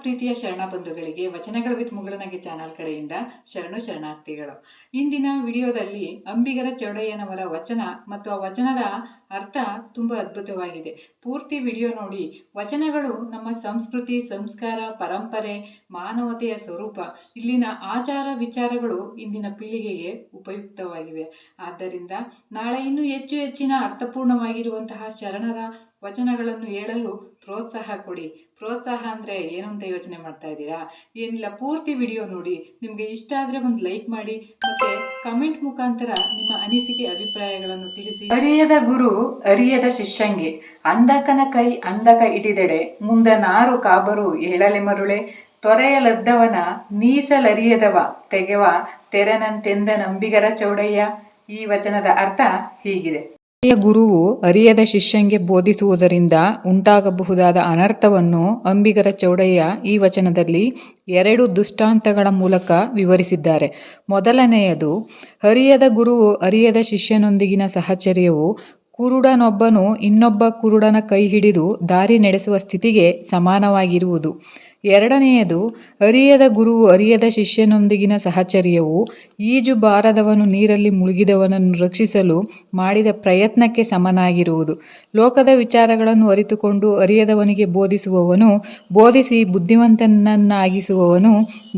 ಪ್ರೀತಿಯ ಶರಣ ಬಂಧುಗಳಿಗೆ ವಚನಗಳ ವಿತ್ ಮುಗುಳನಗೆ ಚಾನಲ್ ಕಡೆಯಿಂದ ಶರಣಾರ್ಥಿಗಳು. ಇಂದಿನ ವಿಡಿಯೋದಲ್ಲಿ ಅಂಬಿಗರ ಚೌಡಯ್ಯನವರ ವಚನ ಮತ್ತು ಆ ವಚನದ ಅರ್ಥ ತುಂಬ ಅದ್ಭುತವಾಗಿದೆ. ಪೂರ್ತಿ ವಿಡಿಯೋ ನೋಡಿ. ವಚನಗಳು ನಮ್ಮ ಸಂಸ್ಕೃತಿ, ಸಂಸ್ಕಾರ, ಪರಂಪರೆ, ಮಾನವತೆಯ ಸ್ವರೂಪ, ಇಲ್ಲಿನ ಆಚಾರ ವಿಚಾರಗಳು ಇಂದಿನ ಪೀಳಿಗೆಗೆ ಉಪಯುಕ್ತವಾಗಿವೆ. ಆದ್ದರಿಂದ ನಾಳೆ ಇನ್ನೂ ಹೆಚ್ಚಿನ ಅರ್ಥಪೂರ್ಣವಾಗಿರುವಂತಹ ಶರಣರ ವಚನಗಳನ್ನು ಹೇಳಲು ಪ್ರೋತ್ಸಾಹ ಕೊಡಿ. ಪ್ರೋತ್ಸಾಹ ಅಂದರೆ ಏನು ಅಂತ ಯೋಚನೆ ಮಾಡ್ತಾ ಇದ್ದೀರಾ? ಏನಿಲ್ಲ, ಪೂರ್ತಿ ವಿಡಿಯೋ ನೋಡಿ. ನಿಮಗೆ ಇಷ್ಟ ಆದರೆ ಒಂದು ಲೈಕ್ ಮಾಡಿ ಮತ್ತು ಕಮೆಂಟ್ ಮುಖಾಂತರ ನಿಮ್ಮ ಅನಿಸಿಕೆ ಅಭಿಪ್ರಾಯಗಳನ್ನು ತಿಳಿಸಿ. ಅರಿಯದ ಗುರು ಅರಿಯದ ಶಿಷ್ಯಂಗೆ, ಅಂದಕನ ಕೈ ಅಂದಕ ಹಿಡಿದೆಡೆ, ಮುಂದ ನಾರು ಕಾಬರು ಏಳಲೆ ಮರುಳೆ, ತೊರೆಯಲದ್ದವನ ನೀಸಲರಿಯದವ ತೆಗೆವ ತೆರನಂತೆಂದ ನಂಬಿಗರ ಚೌಡಯ್ಯ. ಈ ವಚನದ ಅರ್ಥ ಹೀಗಿದೆ. ಗುರುವು ಅರಿಯದ ಶಿಷ್ಯಂಗೆ ಬೋಧಿಸುವುದರಿಂದ ಉಂಟಾಗಬಹುದಾದ ಅನರ್ಥವನ್ನು ಅಂಬಿಗರ ಚೌಡಯ್ಯ ಈ ವಚನದಲ್ಲಿ 2 ದೃಷ್ಟಾಂತಗಳ ಮೂಲಕ ವಿವರಿಸಿದ್ದಾರೆ. ಮೊದಲನೆಯದು, ಅರಿಯದ ಗುರುವು ಅರಿಯದ ಶಿಷ್ಯನೊಂದಿಗಿನ ಸಹಚರ್ಯವು ಕುರುಡನೊಬ್ಬನು ಇನ್ನೊಬ್ಬ ಕುರುಡನ ಕೈ ಹಿಡಿದು ದಾರಿ ನಡೆಸುವ ಸ್ಥಿತಿಗೆ ಸಮಾನವಾಗಿರುವುದು. ಎರಡನೆಯದು, ಅರಿಯದ ಗುರುವು ಅರಿಯದ ಶಿಷ್ಯನೊಂದಿಗಿನ ಸಹಚರ್ಯವು ಈಜು ಬಾರದವನು ನೀರಲ್ಲಿ ಮುಳುಗಿದವನನ್ನು ರಕ್ಷಿಸಲು ಮಾಡಿದ ಪ್ರಯತ್ನಕ್ಕೆ ಸಮನಾಗಿರುವುದು. ಲೋಕದ ವಿಚಾರಗಳನ್ನು ಅರಿತುಕೊಂಡು ಅರಿಯದವನಿಗೆ ಬೋಧಿಸುವವನು, ಬೋಧಿಸಿ ಬುದ್ಧಿವಂತನನ್ನಾಗಿಸುವವನು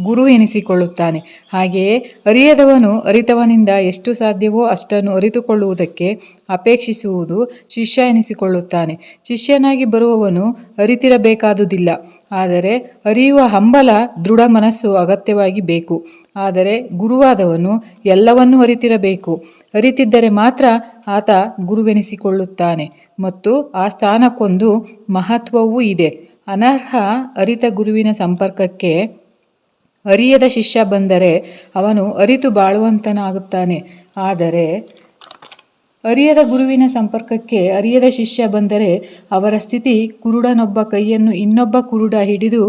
ಗುರು ಎನಿಸಿಕೊಳ್ಳುತ್ತಾನೆ. ಹಾಗೆಯೇ ಅರಿಯದವನು ಅರಿತವನಿಂದ ಎಷ್ಟು ಸಾಧ್ಯವೋ ಅಷ್ಟನ್ನು ಅರಿತುಕೊಳ್ಳುವುದಕ್ಕೆ ಅಪೇಕ್ಷಿಸುವುದು ಶಿಷ್ಯ ಎನಿಸಿಕೊಳ್ಳುತ್ತಾನೆ. ಶಿಷ್ಯನಾಗಿ ಬರುವವನು ಅರಿತಿರಬೇಕಾದುದಿಲ್ಲ, ಆದರೆ ಅರಿಯುವ ಹಂಬಲ, ದೃಢ ಮನಸ್ಸು ಅಗತ್ಯವಾಗಿ ಬೇಕು. ಆದರೆ ಗುರುವಾದವನು ಎಲ್ಲವನ್ನೂ ಅರಿತಿರಬೇಕು. ಅರಿತಿದ್ದರೆ ಮಾತ್ರ ಆತ ಗುರುವೆನಿಸಿಕೊಳ್ಳುತ್ತಾನೆ ಮತ್ತು ಆ ಸ್ಥಾನಕ್ಕೊಂದು ಮಹತ್ವವೂ ಇದೆ. ಅನರ್ಹ ಅರಿತ ಗುರುವಿನ ಸಂಪರ್ಕಕ್ಕೆ ಅರಿಯದ ಶಿಷ್ಯ ಬಂದರೆ ಅವನು ಅರಿತು ಬಾಳುವಂತನಾಗುತ್ತಾನೆ. ಆದರೆ ಅರಿಯದ ಗುರುವಿನ ಸಂಪರ್ಕಕ್ಕೆ ಅರಿಯದ ಶಿಷ್ಯ ಬಂದರೆ ಅವರ ಸ್ಥಿತಿ ಕುರುಡನೊಬ್ಬ ಕೈಯನ್ನು ಇನ್ನೊಬ್ಬ ಕುರುಡ ಹಿಡಿದು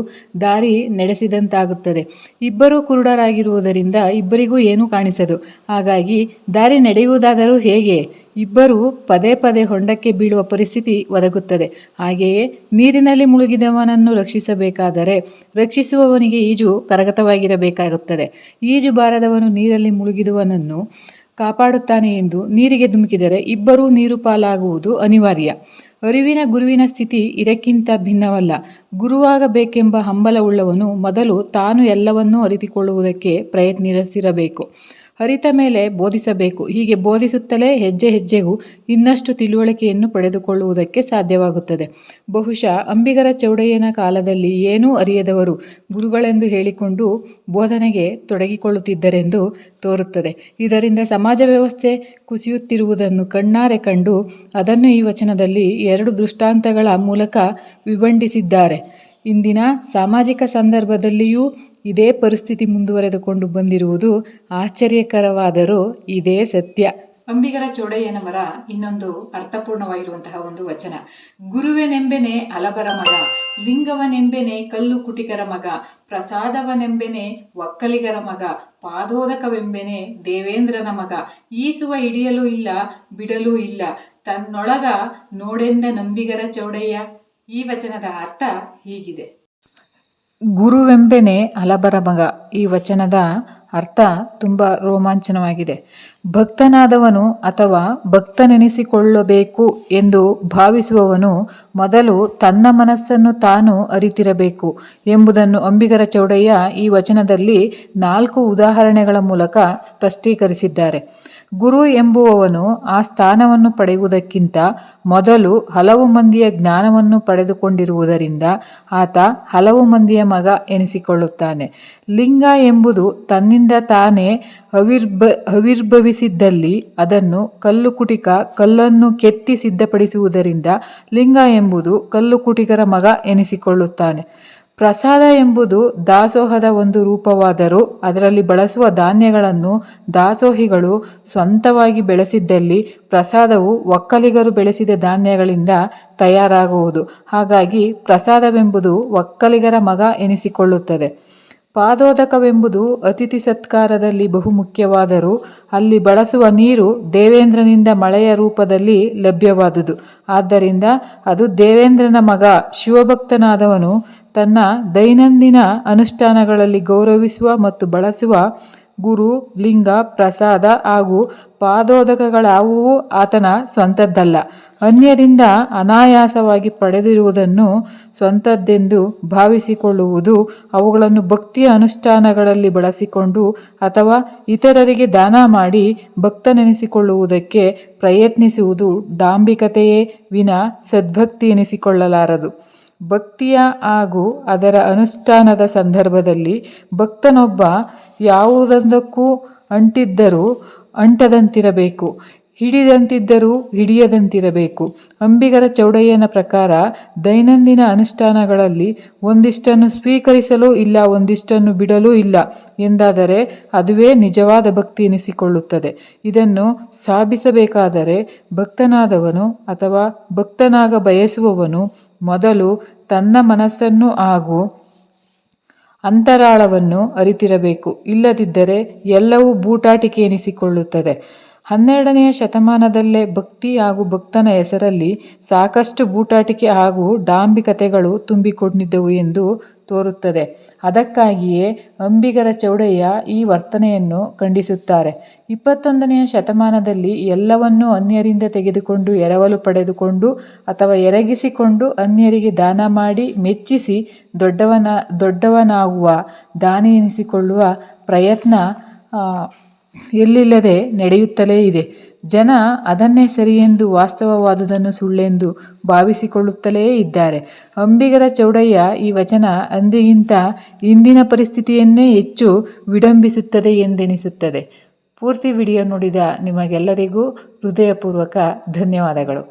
ದಾರಿ ನಡೆಸಿದಂತಾಗುತ್ತದೆ. ಇಬ್ಬರೂ ಕುರುಡರಾಗಿರುವುದರಿಂದ ಇಬ್ಬರಿಗೂ ಏನೂ ಕಾಣಿಸದು. ಹಾಗಾಗಿ ದಾರಿ ನಡೆಯುವುದಾದರೂ ಹೇಗೆ? ಇಬ್ಬರೂ ಪದೇ ಪದೇ ಹೊಂಡಕ್ಕೆ ಬೀಳುವ ಪರಿಸ್ಥಿತಿ ಒದಗುತ್ತದೆ. ಹಾಗೆಯೇ ನೀರಿನಲ್ಲಿ ಮುಳುಗಿದವನನ್ನು ರಕ್ಷಿಸಬೇಕಾದರೆ ರಕ್ಷಿಸುವವನಿಗೆ ಈಜು ಕರಗತವಾಗಿರಬೇಕಾಗುತ್ತದೆ. ಈಜು ಬಾರದವನು ನೀರಲ್ಲಿ ಮುಳುಗಿದವನನ್ನು ಕಾಪಾಡುತ್ತಾನೆ ಎಂದು ನೀರಿಗೆ ಧುಮುಕಿದರೆ ಇಬ್ಬರೂ ನೀರು ಪಾಲಾಗುವುದು ಅನಿವಾರ್ಯ. ಅರಿವಿನ ಗುರುವಿನ ಸ್ಥಿತಿ ಇದಕ್ಕಿಂತ ಭಿನ್ನವಲ್ಲ. ಗುರುವಾಗಬೇಕೆಂಬ ಹಂಬಲವುಳ್ಳವನು ಮೊದಲು ತಾನು ಎಲ್ಲವನ್ನೂ ಅರಿತುಕೊಳ್ಳುವುದಕ್ಕೆ ಪ್ರಯತ್ನಿಸಿರಬೇಕು. ಅರಿತ ಮೇಲೆ ಬೋಧಿಸಬೇಕು. ಹೀಗೆ ಬೋಧಿಸುತ್ತಲೇ ಹೆಜ್ಜೆ ಹೆಜ್ಜೆಗೂ ಇನ್ನಷ್ಟು ತಿಳುವಳಿಕೆಯನ್ನು ಪಡೆದುಕೊಳ್ಳುವುದಕ್ಕೆ ಸಾಧ್ಯವಾಗುತ್ತದೆ. ಬಹುಶಃ ಅಂಬಿಗರ ಚೌಡಯ್ಯನ ಕಾಲದಲ್ಲಿ ಏನೂ ಅರಿಯದವರು ಗುರುಗಳೆಂದು ಹೇಳಿಕೊಂಡು ಬೋಧನೆಗೆ ತೊಡಗಿಕೊಳ್ಳುತ್ತಿದ್ದರೆಂದು ತೋರುತ್ತದೆ. ಇದರಿಂದ ಸಮಾಜ ವ್ಯವಸ್ಥೆ ಕುಸಿಯುತ್ತಿರುವುದನ್ನು ಕಣ್ಣಾರೆ ಕಂಡು ಅದನ್ನು ಈ ವಚನದಲ್ಲಿ 2 ದೃಷ್ಟಾಂತಗಳ ಮೂಲಕ ವಿಭಂಡಿಸಿದ್ದಾರೆ. ಇಂದಿನ ಸಾಮಾಜಿಕ ಸಂದರ್ಭದಲ್ಲಿಯೂ ಇದೇ ಪರಿಸ್ಥಿತಿ ಮುಂದುವರೆದುಕೊಂಡು ಬಂದಿರುವುದು ಆಶ್ಚರ್ಯಕರವಾದರೂ ಇದೇ ಸತ್ಯ. ಅಂಬಿಗರ ಚೌಡಯ್ಯನವರ ಇನ್ನೊಂದು ಅರ್ಥಪೂರ್ಣವಾಗಿರುವಂತಹ ಒಂದು ವಚನ. ಗುರುವೆನೆಂಬೆನೆ ಅಲಬರ ಮಗ, ಲಿಂಗವನೆಂಬೆನೆ ಕಲ್ಲು ಕುಟಿಕರ ಮಗ, ಪ್ರಸಾದವನೆಂಬೆನೆ ಒಕ್ಕಲಿಗರ ಮಗ, ಪಾದೋದಕವೆಂಬೆನೆ ದೇವೇಂದ್ರನ ಮಗ, ಈಸುವ ಹಿಡಿಯಲೂ ಇಲ್ಲ ಬಿಡಲೂ ಇಲ್ಲ, ತನ್ನೊಳಗ ನೋಡೆಂದ ನಂಬಿಗರ ಚೌಡಯ್ಯ. ಈ ವಚನದ ಅರ್ಥ ಹೀಗಿದೆ. ಗುರುವೆಂಬೆನೆ ಹಲಬರ ಮಗ. ಈ ವಚನದ ಅರ್ಥ ತುಂಬ ರೋಮಾಂಚನವಾಗಿದೆ. ಭಕ್ತನಾದವನು ಅಥವಾ ಭಕ್ತನೆನಿಸಿಕೊಳ್ಳಬೇಕು ಎಂದು ಭಾವಿಸುವವನು ಮೊದಲು ತನ್ನ ಮನಸ್ಸನ್ನು ತಾನು ಅರಿತಿರಬೇಕು ಎಂಬುದನ್ನು ಅಂಬಿಗರ ಚೌಡಯ್ಯ ಈ ವಚನದಲ್ಲಿ 4 ಉದಾಹರಣೆಗಳ ಮೂಲಕ ಸ್ಪಷ್ಟೀಕರಿಸಿದ್ದಾರೆ. ಗುರು ಎಂಬುವವನು ಆ ಸ್ಥಾನವನ್ನು ಪಡೆಯುವುದಕ್ಕಿಂತ ಮೊದಲು ಹಲವು ಮಂದಿಯ ಜ್ಞಾನವನ್ನು ಪಡೆದುಕೊಂಡಿರುವುದರಿಂದ ಆತ ಹಲವು ಮಂದಿಯ ಮಗ ಎನಿಸಿಕೊಳ್ಳುತ್ತಾನೆ. ಲಿಂಗ ಎಂಬುದು ತನ್ನಿಂದ ತಾನೇ ಆವಿರ್ಭವಿಸಿದ್ದಲ್ಲಿ ಅದನ್ನು ಕಲ್ಲುಕುಟಿಕ, ಕಲ್ಲನ್ನು ಕೆತ್ತಿ ಸಿದ್ಧಪಡಿಸುವುದರಿಂದ ಲಿಂಗ ಎಂಬುದು ಕಲ್ಲುಕುಟಿಕರ ಮಗ ಎನಿಸಿಕೊಳ್ಳುತ್ತಾನೆ. ಪ್ರಸಾದ ಎಂಬುದು ದಾಸೋಹದ ಒಂದು ರೂಪವಾದರೂ ಅದರಲ್ಲಿ ಬಳಸುವ ಧಾನ್ಯಗಳನ್ನು ದಾಸೋಹಿಗಳು ಸ್ವಂತವಾಗಿ ಬೆಳೆಸಿದ್ದಲ್ಲಿ ಪ್ರಸಾದವು ಒಕ್ಕಲಿಗರು ಬೆಳೆಸಿದ ಧಾನ್ಯಗಳಿಂದ ತಯಾರಾಗುವುದು. ಹಾಗಾಗಿ ಪ್ರಸಾದವೆಂಬುದು ಒಕ್ಕಲಿಗರ ಮಗ ಎನಿಸಿಕೊಳ್ಳುತ್ತದೆ. ಪಾದೋದಕವೆಂಬುದು ಅತಿಥಿ ಸತ್ಕಾರದಲ್ಲಿ ಬಹುಮುಖ್ಯವಾದರೂ ಅಲ್ಲಿ ಬಳಸುವ ನೀರು ದೇವೇಂದ್ರನಿಂದ ಮಳೆಯ ರೂಪದಲ್ಲಿ ಲಭ್ಯವಾದುದು. ಆದ್ದರಿಂದ ಅದು ದೇವೇಂದ್ರನ ಮಗ ಶಿವಭಕ್ತನಾದವನು ತನ್ನ ದೈನಂದಿನ ಅನುಷ್ಠಾನಗಳಲ್ಲಿ ಗೌರವಿಸುವ ಮತ್ತು ಬಳಸುವ ಗುರು, ಲಿಂಗ, ಪ್ರಸಾದ ಹಾಗೂ ಪಾದೋದಕಗಳಾವುವು ಆತನ ಸ್ವಂತದ್ದಲ್ಲ. ಅನ್ಯರಿಂದ ಅನಾಯಾಸವಾಗಿ ಪಡೆದಿರುವುದನ್ನು ಸ್ವಂತದ್ದೆಂದು ಭಾವಿಸಿಕೊಳ್ಳುವುದು, ಅವುಗಳನ್ನು ಭಕ್ತಿಯ ಅನುಷ್ಠಾನಗಳಲ್ಲಿ ಬಳಸಿಕೊಂಡು ಅಥವಾ ಇತರರಿಗೆ ದಾನ ಮಾಡಿ ಭಕ್ತನೆನಿಸಿಕೊಳ್ಳುವುದಕ್ಕೆ ಪ್ರಯತ್ನಿಸುವುದು ಡಾಂಬಿಕತೆಯೇ ವಿನಾ ಸದ್ಭಕ್ತಿ ಎನಿಸಿಕೊಳ್ಳಲಾರದು. ಭಕ್ತಿಯ ಹಾಗೂ ಅದರ ಅನುಷ್ಠಾನದ ಸಂದರ್ಭದಲ್ಲಿ ಭಕ್ತನೊಬ್ಬ ಯಾವುದೊಂದಕ್ಕೂ ಅಂಟಿದ್ದರೂ ಅಂಟದಂತಿರಬೇಕು, ಹಿಡಿದಂತಿದ್ದರೂ ಹಿಡಿಯದಂತಿರಬೇಕು. ಅಂಬಿಗರ ಚೌಡಯ್ಯನ ಪ್ರಕಾರ ದೈನಂದಿನ ಅನುಷ್ಠಾನಗಳಲ್ಲಿ ಒಂದಿಷ್ಟನ್ನು ಸ್ವೀಕರಿಸಲು ಇಲ್ಲ, ಒಂದಿಷ್ಟನ್ನು ಬಿಡಲೂ ಇಲ್ಲ ಎಂದಾದರೆ ಅದುವೇ ನಿಜವಾದ ಭಕ್ತಿ ಎನಿಸಿಕೊಳ್ಳುತ್ತದೆ. ಇದನ್ನು ಸಾಧಿಸಬೇಕಾದರೆ ಭಕ್ತನಾದವನು ಅಥವಾ ಭಕ್ತನಾಗ ಬಯಸುವವನು ಮೊದಲು ತನ್ನ ಮನಸ್ಸನ್ನು ಹಾಗೂ ಅಂತರಾಳವನ್ನು ಅರಿತಿರಬೇಕು. ಇಲ್ಲದಿದ್ದರೆ ಎಲ್ಲವೂ ಬೂಟಾಟಿಕೆ ಎನಿಸಿಕೊಳ್ಳುತ್ತದೆ. 12ನೇ ಶತಮಾನದಲ್ಲೇ ಭಕ್ತಿ ಹಾಗೂ ಭಕ್ತನ ಹೆಸರಲ್ಲಿ ಸಾಕಷ್ಟು ಬೂಟಾಟಿಕೆ ಹಾಗೂ ಡಾಂಬಿಕತೆಗಳು ತುಂಬಿಕೊಂಡಿದ್ದವು ಎಂದು ತೋರುತ್ತದೆ. ಅದಕ್ಕಾಗಿಯೇ ಅಂಬಿಗರ ಚೌಡಯ್ಯ ಈ ವರ್ತನೆಯನ್ನು ಖಂಡಿಸುತ್ತಾರೆ. 21ನೆಯ ಶತಮಾನದಲ್ಲಿ ಎಲ್ಲವನ್ನೂ ಅನ್ಯರಿಂದ ತೆಗೆದುಕೊಂಡು ಎರವಲು ಪಡೆದುಕೊಂಡು ಅಥವಾ ಎರಗಿಸಿಕೊಂಡು ಅನ್ಯರಿಗೆ ದಾನ ಮಾಡಿ ಮೆಚ್ಚಿಸಿ ದೊಡ್ಡವನಾಗುವ, ದಾನಿ ಎನಿಸಿಕೊಳ್ಳುವ ಪ್ರಯತ್ನ ಎಲ್ಲಿಲ್ಲದೆ ನಡೆಯುತ್ತಲೇ ಇದೆ. ಜನ ಅದನ್ನೇ ಸರಿಯೆಂದು, ವಾಸ್ತವವಾದುದನ್ನು ಸುಳ್ಳೆಂದು ಭಾವಿಸಿಕೊಳ್ಳುತ್ತಲೇ ಇದ್ದಾರೆ. ಅಂಬಿಗರ ಚೌಡಯ್ಯ ಈ ವಚನ ಅಂದಿಗಿಂತ ಇಂದಿನ ಪರಿಸ್ಥಿತಿಯನ್ನೇ ಹೆಚ್ಚು ವಿಡಂಬಿಸುತ್ತದೆ ಎಂದೆನಿಸುತ್ತದೆ. ಪೂರ್ತಿ ವಿಡಿಯೋ ನೋಡಿದ ನಿಮಗೆಲ್ಲರಿಗೂ ಹೃದಯಪೂರ್ವಕ ಧನ್ಯವಾದಗಳು.